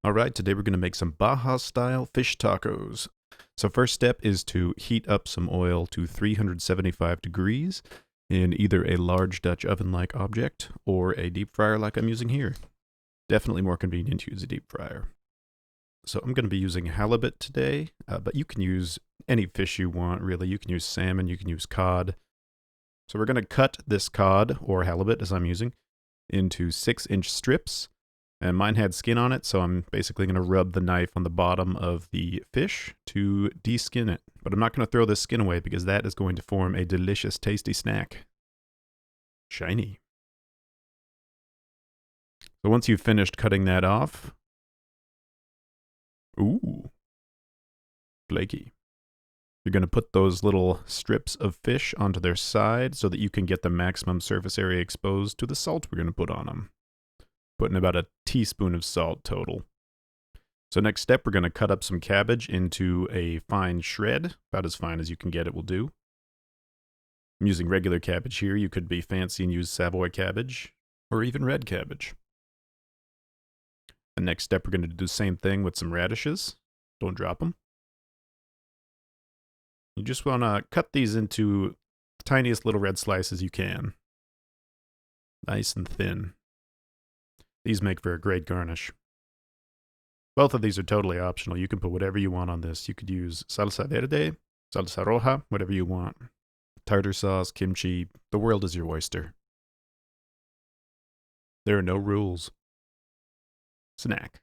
Alright, today we're going to make some Baja-style fish tacos. So first step is to heat up some oil to 375 degrees in either a large Dutch oven-like object or a deep fryer like I'm using here. Definitely more convenient to use a deep fryer. So I'm going to be using halibut today, but you can use any fish you want, really. You can use salmon, you can use cod. So we're going to cut this cod, or halibut as I'm using, into 6-inch strips. And mine had skin on it, so I'm basically going to rub the knife on the bottom of the fish to de-skin it. But I'm not going to throw this skin away because that is going to form a delicious, tasty snack. Shiny. So once you've finished cutting that off... Ooh. Flaky. You're going to put those little strips of fish onto their side so that you can get the maximum surface area exposed to the salt we're going to put on them. Putting about a teaspoon of salt total. So next step, we're going to cut up some cabbage into a fine shred. About as fine as you can get it will do. I'm using regular cabbage here. You could be fancy and use Savoy cabbage, or even red cabbage. The next step, we're going to do the same thing with some radishes. Don't drop them. You just want to cut these into the tiniest little red slices you can. Nice and thin. These make for a great garnish. Both of these are totally optional. You can put whatever you want on this. You could use salsa verde, salsa roja, whatever you want. Tartar sauce, kimchi, the world is your oyster. There are no rules. Snack.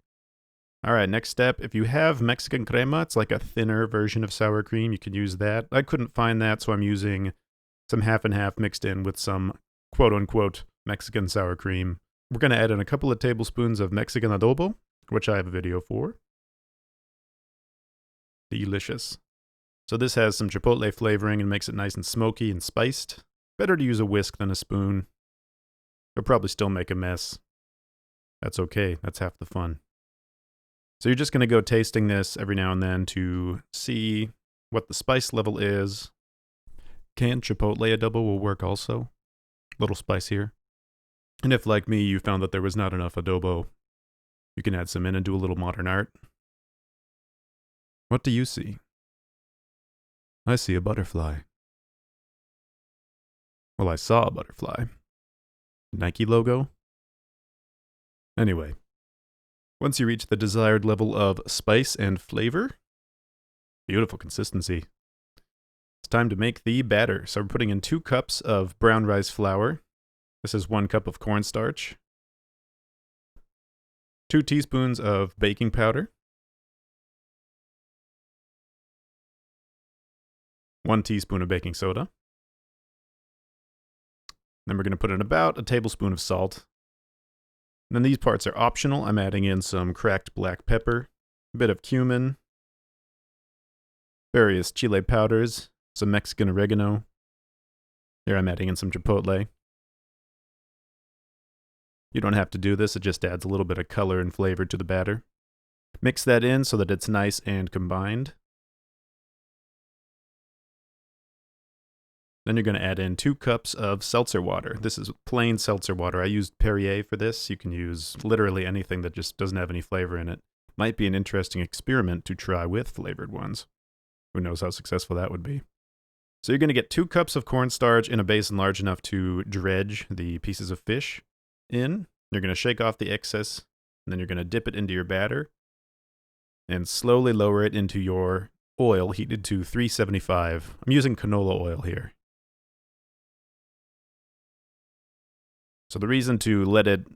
Alright, next step. If you have Mexican crema, it's like a thinner version of sour cream. You can use that. I couldn't find that, so I'm using some half and half mixed in with some quote-unquote Mexican sour cream. We're going to add in a couple of tablespoons of Mexican adobo, which I have a video for. Delicious. So this has some chipotle flavoring and makes it nice and smoky and spiced. Better to use a whisk than a spoon. You'll probably still make a mess. That's okay. That's half the fun. So you're just going to go tasting this every now and then to see what the spice level is. Canned chipotle adobo will work also. A little spicier. And if, like me, you found that there was not enough adobo, you can add some in and do a little modern art. What do you see? I see a butterfly. Well, I saw a butterfly. Nike logo? Anyway, once you reach the desired level of spice and flavor, beautiful consistency, it's time to make the batter. So we're putting in 2 cups of brown rice flour. This is 1 cup of cornstarch, 2 teaspoons of baking powder, 1 teaspoon of baking soda. Then we're going to put in about a tablespoon of salt. And then these parts are optional. I'm adding in some cracked black pepper, a bit of cumin, various chile powders, some Mexican oregano. Here I'm adding in some chipotle. You don't have to do this, it just adds a little bit of color and flavor to the batter. Mix that in so that it's nice and combined. Then you're going to add in 2 cups of seltzer water. This is plain seltzer water. I used Perrier for this. You can use literally anything that just doesn't have any flavor in it. Might be an interesting experiment to try with flavored ones. Who knows how successful that would be. So you're going to get 2 cups of cornstarch in a basin large enough to dredge the pieces of fish in. You're going to shake off the excess, and then you're going to dip it into your batter and slowly lower it into your oil heated to 375. I'm using canola oil here. So the reason to let it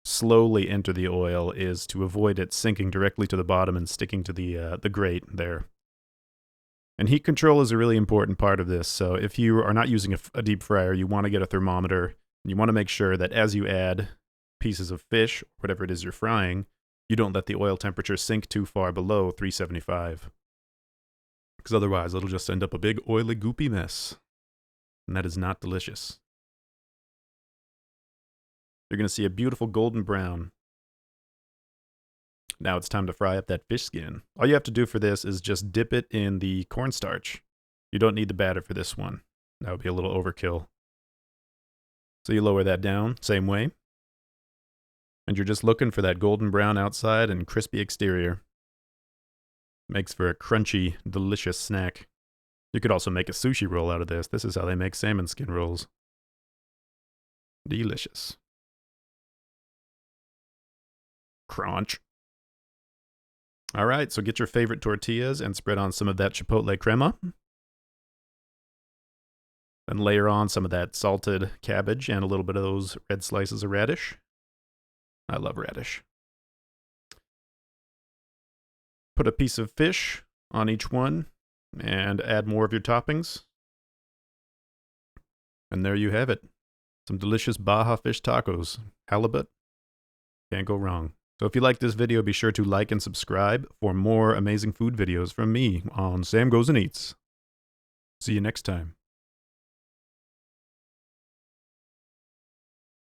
slowly enter the oil is to avoid it sinking directly to the bottom and sticking to the grate there. And heat control is a really important part of this. So if you are not using a deep fryer, you want to get a thermometer. You want to make sure that as you add pieces of fish, whatever it is you're frying, you don't let the oil temperature sink too far below 375. Because otherwise it'll just end up a big oily goopy mess. And that is not delicious. You're going to see a beautiful golden brown. Now it's time to fry up that fish skin. All you have to do for this is just dip it in the cornstarch. You don't need the batter for this one. That would be a little overkill. So you lower that down, same way. And you're just looking for that golden brown outside and crispy exterior. Makes for a crunchy, delicious snack. You could also make a sushi roll out of this. This is how they make salmon skin rolls. Delicious. Crunch. All right, so get your favorite tortillas and spread on some of that chipotle crema. Then layer on some of that salted cabbage and a little bit of those red slices of radish. I love radish. Put a piece of fish on each one and add more of your toppings. And there you have it. Some delicious Baja fish tacos. Halibut. Can't go wrong. So if you like this video, be sure to like and subscribe for more amazing food videos from me on Sam Goes and Eats. See you next time.